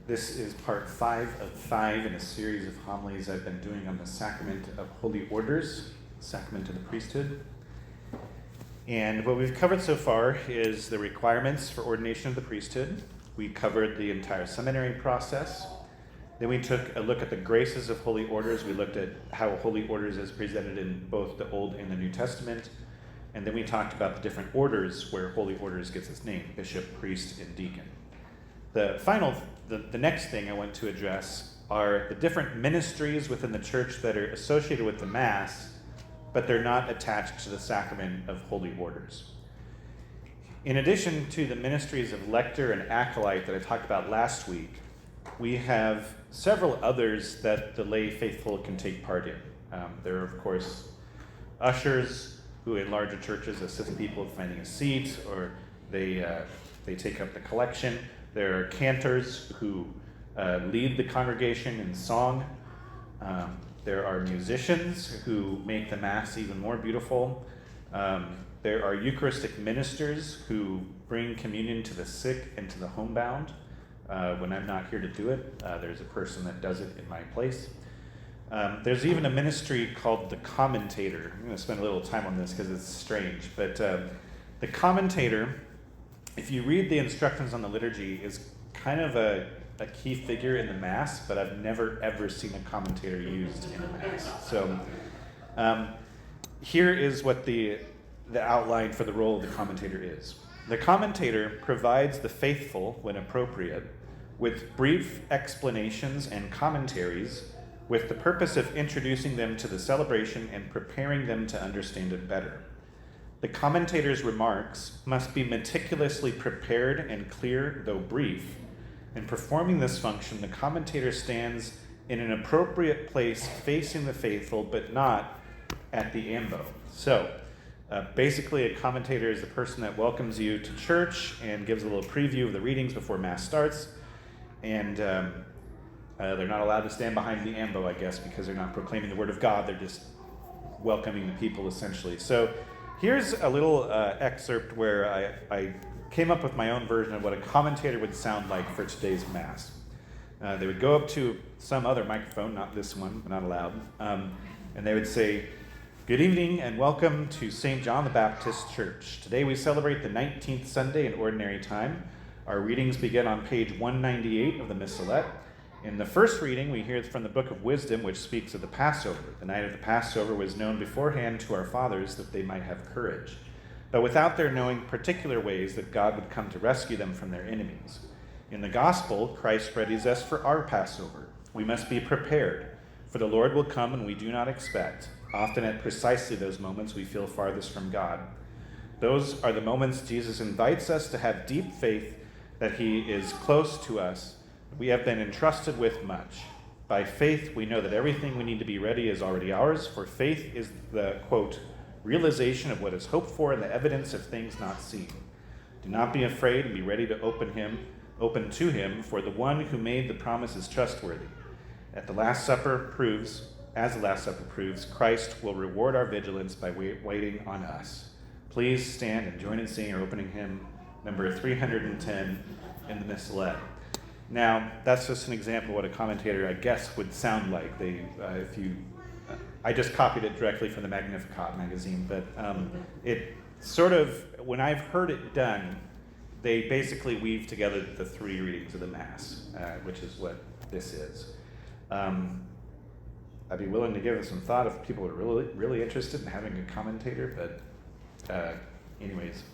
This is part 5 of 5 in a series of homilies I've been doing on the sacrament of holy orders, sacrament of the priesthood. And what we've covered so far is the requirements for ordination of the priesthood. We covered the entire seminary process. Then we took a look at the graces of holy orders. We looked at how holy orders is presented in both the Old and the New Testament. And then we talked about the different orders where holy orders gets its name: bishop, priest, and deacon. The next thing I want to address are the different ministries within the church that are associated with the Mass, but they're not attached to the sacrament of holy orders. In addition to the ministries of lector and acolyte that I talked about last week, we have several others that the lay faithful can take part in. There are, of course, ushers who in larger churches assist people with finding a seat, or they take up the collection. There are cantors who lead the congregation in song. There are musicians who make the Mass even more beautiful. There are Eucharistic ministers who bring communion to the sick and to the homebound. When I'm not here to do it, there's a person that does it in my place. There's even a ministry called the commentator. I'm going to spend a little time on this because it's strange. But the commentator, if you read the instructions on the liturgy, is kind of a key figure in the Mass, but I've never ever seen a commentator used in a Mass. So here is what the outline for the role of the commentator is. The commentator provides the faithful, when appropriate, with brief explanations and commentaries with the purpose of introducing them to the celebration and preparing them to understand it better. The commentator's remarks must be meticulously prepared and clear, though brief. In performing this function, the commentator stands in an appropriate place facing the faithful, but not at the ambo. So, basically, a commentator is the person that welcomes you to church and gives a little preview of the readings before Mass starts. And they're not allowed to stand behind the ambo, I guess, because they're not proclaiming the Word of God. They're just welcoming the people, essentially. So, here's a little excerpt where I came up with my own version of what a commentator would sound like for today's Mass. They would go up to some other microphone, not this one, not allowed, and they would say, "Good evening and welcome to St. John the Baptist Church. Today we celebrate the 19th Sunday in Ordinary Time. Our readings begin on page 198 of the Missalette. In the first reading, we hear from the Book of Wisdom, which speaks of the Passover. The night of the Passover was known beforehand to our fathers that they might have courage, but without their knowing particular ways that God would come to rescue them from their enemies. In the Gospel, Christ readies us for our Passover. We must be prepared, for the Lord will come when we do not expect. Often at precisely those moments we feel farthest from God. Those are the moments Jesus invites us to have deep faith that he is close to us. We have been entrusted with much. By faith, we know that everything we need to be ready is already ours, for faith is the, quote, realization of what is hoped for and the evidence of things not seen. Do not be afraid and be ready to open to him, for the one who made the promise is trustworthy. As the Last Supper proves, Christ will reward our vigilance by waiting on us." Please stand and join in singing our opening hymn, number 310 in the Missalette. Now, that's just an example of what a commentator, I guess, would sound like. I just copied it directly from the Magnificat magazine, but it sort of, when I've heard it done, they basically weave together the three readings of the Mass, which is what this is. I'd be willing to give it some thought if people were really, really interested in having a commentator, but anyways,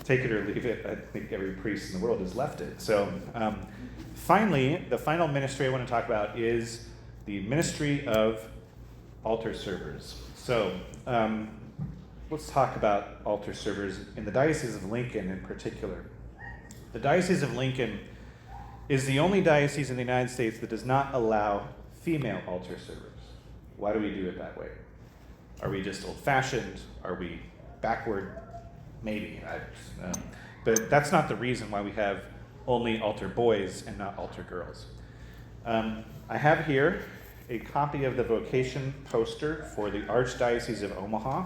take it or leave it. I think every priest in the world has left it. So finally, the final ministry I want to talk about is the ministry of altar servers. So let's talk about altar servers in the Diocese of Lincoln in particular. The Diocese of Lincoln is the only diocese in the United States that does not allow female altar servers. Why do we do it that way? Are we just old-fashioned? Are we backward? Maybe. But that's not the reason why we have only altar boys and not altar girls. I have here a copy of the vocation poster for the Archdiocese of Omaha.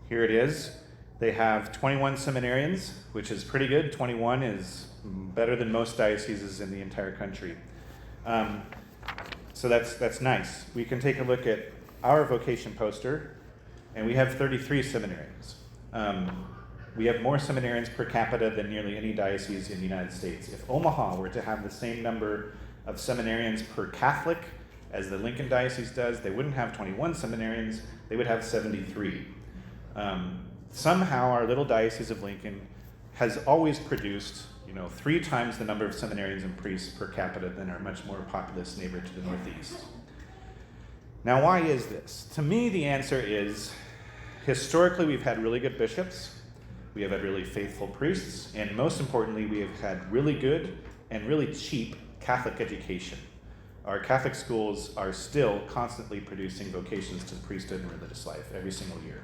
Here it is. They have 21 seminarians, which is pretty good. 21 is better than most dioceses in the entire country. So that's nice. We can take a look at our vocation poster, and we have 33 seminarians. We have more seminarians per capita than nearly any diocese in the United States. If Omaha were to have the same number of seminarians per Catholic as the Lincoln Diocese does, they wouldn't have 21 seminarians, they would have 73. Somehow our little Diocese of Lincoln has always produced 3 times the number of seminarians and priests per capita than our much more populous neighbor to the northeast. Now, why is this? To me, the answer is, historically, we've had really good bishops, we have had really faithful priests, and most importantly, we have had really good and really cheap Catholic education. Our Catholic schools are still constantly producing vocations to the priesthood and religious life every single year.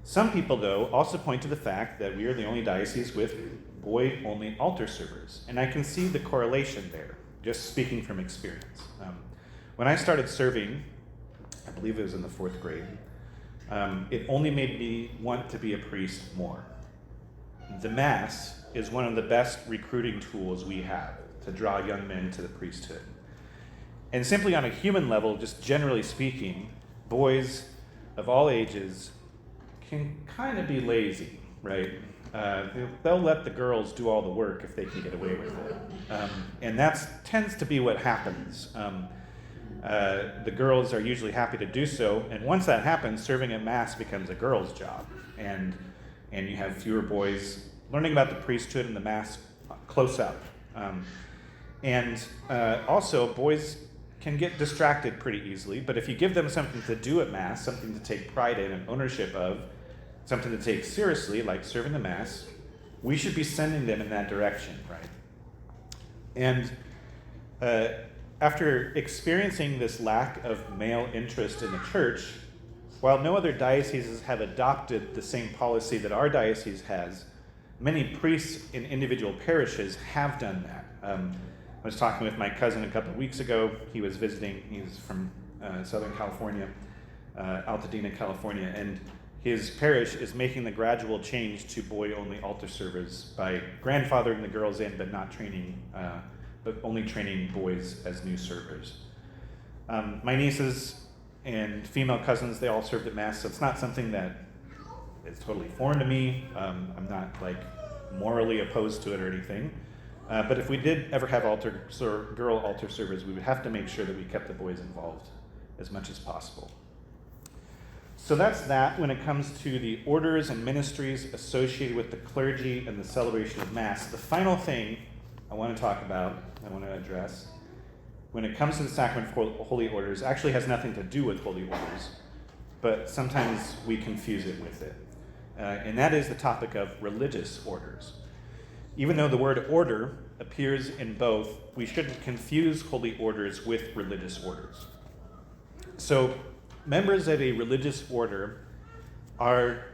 Some people, though, also point to the fact that we are the only diocese with boy-only altar servers, and I can see the correlation there, just speaking from experience. When I started serving, I believe it was in the 4th grade, it only made me want to be a priest more. The Mass is one of the best recruiting tools we have to draw young men to the priesthood. And simply on a human level, just generally speaking, boys of all ages can kind of be lazy, right? They'll let the girls do all the work if they can get away with it. And that tends to be what happens. The girls are usually happy to do so, and once that happens, serving at Mass becomes a girl's job. And you have fewer boys learning about the priesthood and the Mass close up. Also, boys can get distracted pretty easily, but if you give them something to do at Mass, something to take pride in and ownership of, something to take seriously, like serving the Mass, we should be sending them in that direction, right? And after experiencing this lack of male interest in the church, while no other dioceses have adopted the same policy that our diocese has, many priests in individual parishes have done that. I was talking with my cousin a couple of weeks ago. He was visiting, he's from Southern California, Altadena, California, and his parish is making the gradual change to boy-only altar servers by grandfathering the girls in, but not training, but only training boys as new servers. My nieces and female cousins, they all served at Mass, so it's not something that is totally foreign to me. I'm not morally opposed to it or anything. But if we did ever have girl altar servers, we would have to make sure that we kept the boys involved as much as possible. So that's that when it comes to the orders and ministries associated with the clergy and the celebration of Mass. The final thing I want to talk about, I want to address, when it comes to the sacrament of holy orders, actually has nothing to do with holy orders, but sometimes we confuse it with it. And that is the topic of religious orders. Even though the word order appears in both, we shouldn't confuse holy orders with religious orders. So, members of a religious order are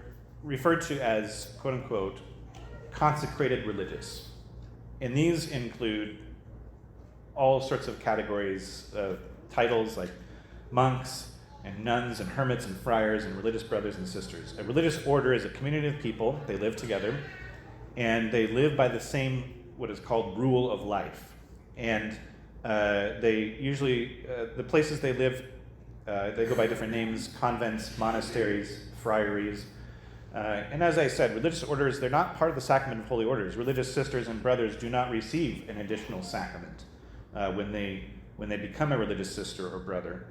referred to as, quote unquote, consecrated religious. And these include all sorts of categories, titles like monks and nuns and hermits and friars and religious brothers and sisters. A religious order is a community of people, they live together, and they live by the same, what is called rule of life. And they usually, the places they live, they go by different names: convents, monasteries, friaries. And as I said, religious orders, they're not part of the sacrament of holy orders. Religious sisters and brothers do not receive an additional sacrament when they become a religious sister or brother.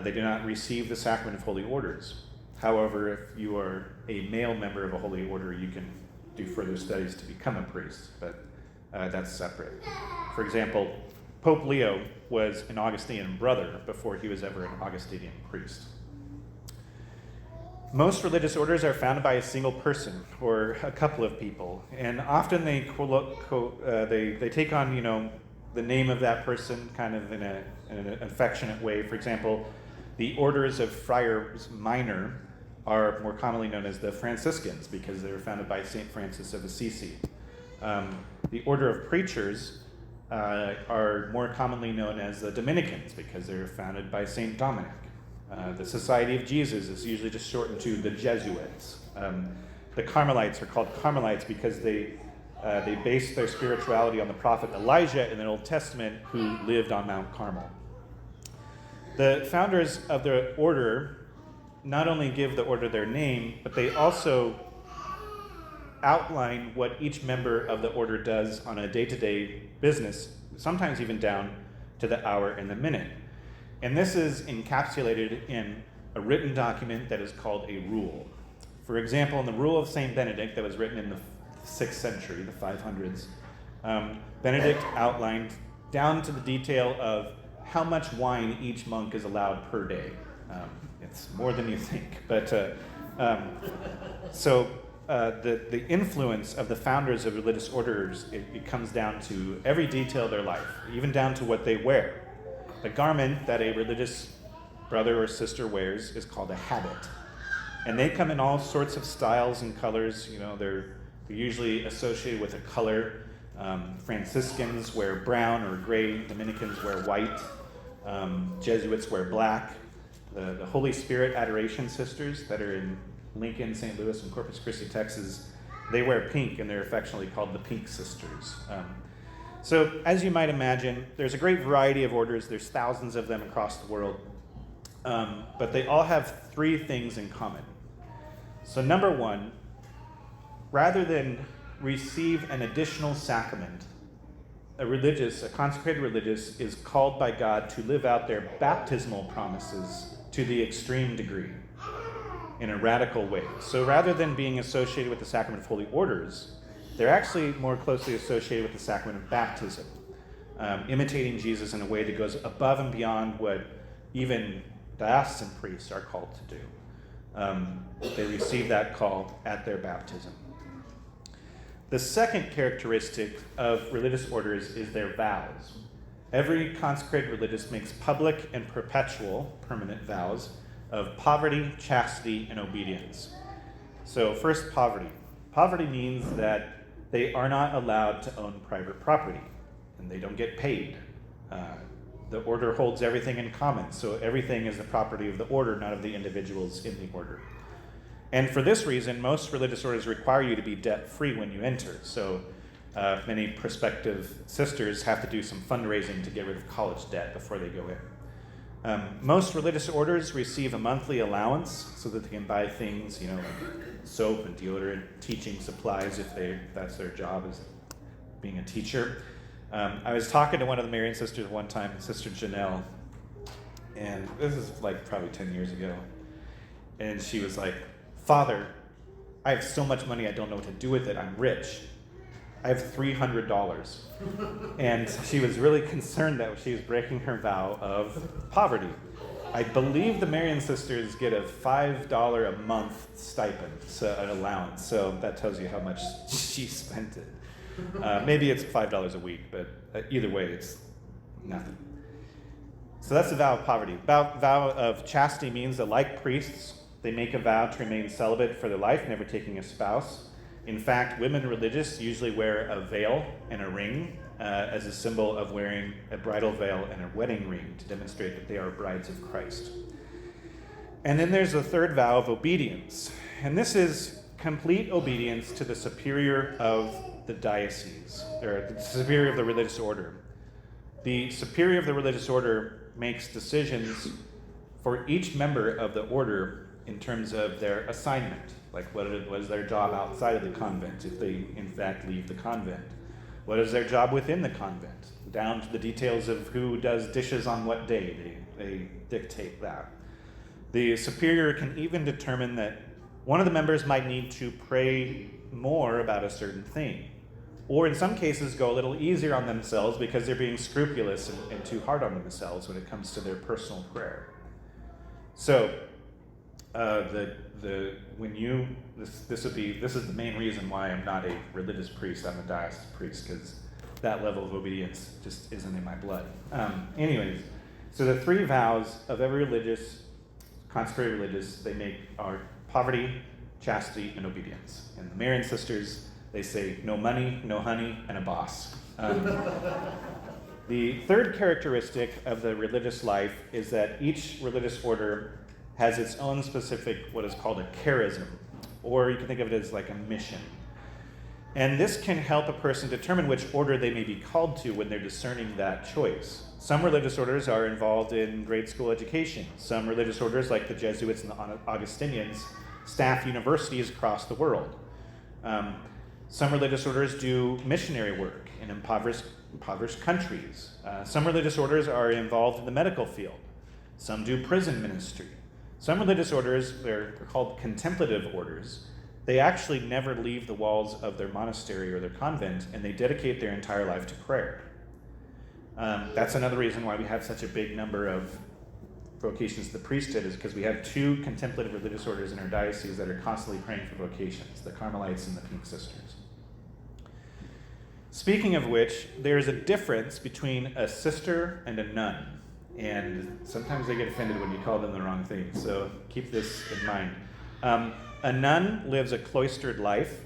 They do not receive the sacrament of holy orders. However, if you are a male member of a holy order, you can do further studies to become a priest, but that's separate. For example, Pope Leo was an Augustinian brother before he was ever an Augustinian priest. Most religious orders are founded by a single person or a couple of people, and often they take on the name of that person kind of in an affectionate way. For example, the orders of friars minor are more commonly known as the Franciscans because they were founded by St. Francis of Assisi. The order of preachers are more commonly known as the Dominicans because they were founded by St. Dominic. The Society of Jesus is usually just shortened to the Jesuits. The Carmelites are called Carmelites because they They based their spirituality on the prophet Elijah in the Old Testament, who lived on Mount Carmel. The founders of the order not only give the order their name, but they also outline what each member of the order does on a day-to-day business, sometimes even down to the hour and the minute. And this is encapsulated in a written document that is called a rule. For example, in the Rule of St. Benedict that was written in the 6th century, the 500s, Benedict outlined down to the detail of how much wine each monk is allowed per day. It's more than you think. But the influence of the founders of religious orders, it comes down to every detail of their life, even down to what they wear. The garment that a religious brother or sister wears is called a habit. And they come in all sorts of styles and colors. They're usually associated with a color. Franciscans wear brown or gray. Dominicans wear white. Jesuits wear black. The Holy Spirit Adoration Sisters that are in Lincoln, St. Louis, and Corpus Christi, Texas, they wear pink, and they're affectionately called the Pink Sisters. So as you might imagine, there's a great variety of orders. There's thousands of them across the world. But they all have three things in common. So number one, rather than receive an additional sacrament, a consecrated religious is called by God to live out their baptismal promises to the extreme degree, in a radical way. So rather than being associated with the sacrament of holy orders, they're actually more closely associated with the sacrament of baptism, imitating Jesus in a way that goes above and beyond what even diocesan priests are called to do. They receive that call at their baptism. The second characteristic of religious orders is their vows. Every consecrated religious makes public and perpetual, permanent vows of poverty, chastity, and obedience. So first, poverty. Poverty means that they are not allowed to own private property, and they don't get paid. The order holds everything in common, so everything is the property of the order, not of the individuals in the order. And for this reason, most religious orders require you to be debt-free when you enter. So many prospective sisters have to do some fundraising to get rid of college debt before they go in. Most religious orders receive a monthly allowance so that they can buy things, like soap and deodorant, teaching supplies if that's their job, as being a teacher. I was talking to one of the Marian sisters one time, Sister Janelle, and this is probably 10 years ago, and she was like, "Father, I have so much money I don't know what to do with it. I'm rich. I have $300. And she was really concerned that she was breaking her vow of poverty. I believe the Marian sisters get a $5 a month stipend, so an allowance, so that tells you how much she spent it. Maybe it's $5 a week, but either way, it's nothing. So that's the vow of poverty. Vow of chastity means that, like priests, they make a vow to remain celibate for their life, never taking a spouse. In fact, women religious usually wear a veil and a ring as a symbol of wearing a bridal veil and a wedding ring to demonstrate that they are brides of Christ. And then there's the third vow of obedience. And this is complete obedience to the superior of the diocese, or the superior of the religious order. The superior of the religious order makes decisions for each member of the order in terms of their assignment, like what is their job outside of the convent, if they in fact leave the convent. What is their job within the convent, down to the details of who does dishes on what day. They dictate that. The superior can even determine that one of the members might need to pray more about a certain thing, or in some cases go a little easier on themselves because they're being scrupulous and too hard on themselves when it comes to their personal prayer. So this is the main reason why I'm not a religious priest. I'm a diocesan priest, because that level of obedience just isn't in my blood. Anyways, so the three vows of every consecrated religious, they make are poverty, chastity, and obedience. And the Marian sisters, they say no money, no honey, and a boss. The third characteristic of the religious life is that each religious order has its own specific, what is called a charism, or you can think of it as like a mission. And this can help a person determine which order they may be called to when they're discerning that choice. Some religious orders are involved in grade school education. Some religious orders, like the Jesuits and the Augustinians, staff universities across the world. Some religious orders do missionary work in impoverished countries. Some religious orders are involved in the medical field. Some do prison ministry. Some religious orders, they're called contemplative orders. They actually never leave the walls of their monastery or their convent, and they dedicate their entire life to prayer. That's another reason why we have such a big number of vocations to the priesthood, is because we have 2 contemplative religious orders in our diocese that are constantly praying for vocations, the Carmelites and the Pink Sisters. Speaking of which, there's a difference between a sister and a nun, and sometimes they get offended when you call them the wrong thing, so keep this in mind. A nun lives a cloistered life.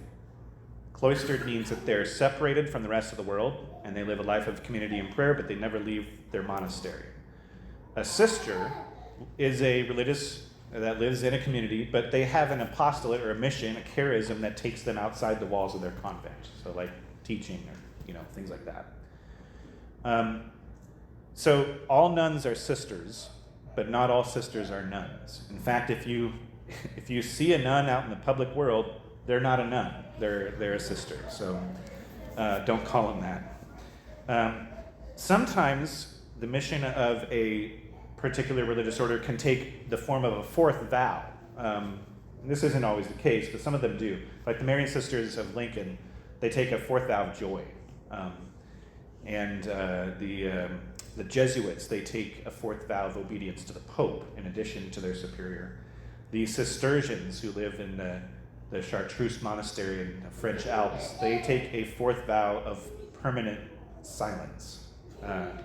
Cloistered means that they're separated from the rest of the world, and they live a life of community and prayer, but they never leave their monastery. A sister is a religious that lives in a community, but they have an apostolate or a mission, a charism that takes them outside the walls of their convent. So like teaching or things like that. So all nuns are sisters, but not all sisters are nuns. In fact, if you see a nun out in the public world, they're not a nun. They're a sister. So don't call them that. Sometimes the mission of a particular religious order can take the form of a 4th vow. This isn't always the case, but some of them do. Like the Marian Sisters of Lincoln, they take a 4th vow of joy. The Jesuits, they take a 4th vow of obedience to the Pope in addition to their superior. The Cistercians, who live in the Chartreuse Monastery in the French Alps, they take a 4th vow of permanent silence,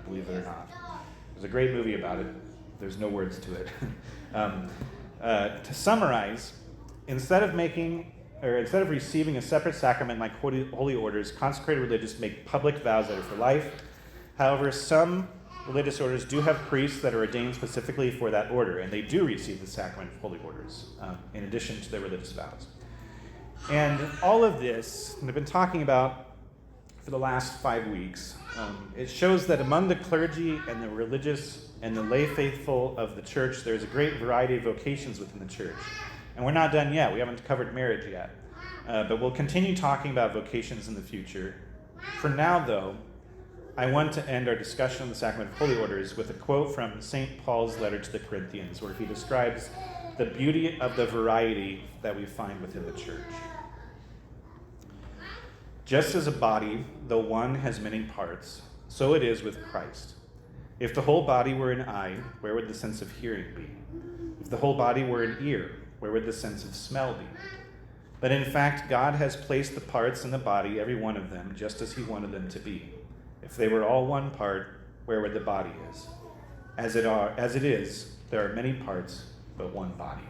believe it or not. There's a great movie about it. There's no words to it. To summarize, instead of receiving a separate sacrament like holy orders, consecrated religious make public vows that are for life. However, some religious orders do have priests that are ordained specifically for that order, and they do receive the sacrament of holy orders in addition to their religious vows. And all of this, and I've been talking about for the last 5 weeks, it shows that among the clergy and the religious and the lay faithful of the church, there's a great variety of vocations within the church. And we're not done yet. We haven't covered marriage yet. But we'll continue talking about vocations in the future. For now, though, I want to end our discussion on the sacrament of holy orders with a quote from St. Paul's letter to the Corinthians, where he describes the beauty of the variety that we find within the church. Just as a body, though one has many parts, so it is with Christ. If the whole body were an eye, where would the sense of hearing be? If the whole body were an ear, where would the sense of smell be? But in fact, God has placed the parts in the body, every one of them, just as he wanted them to be. If they were all one part, where would the body is? As it is, there are many parts, but one body.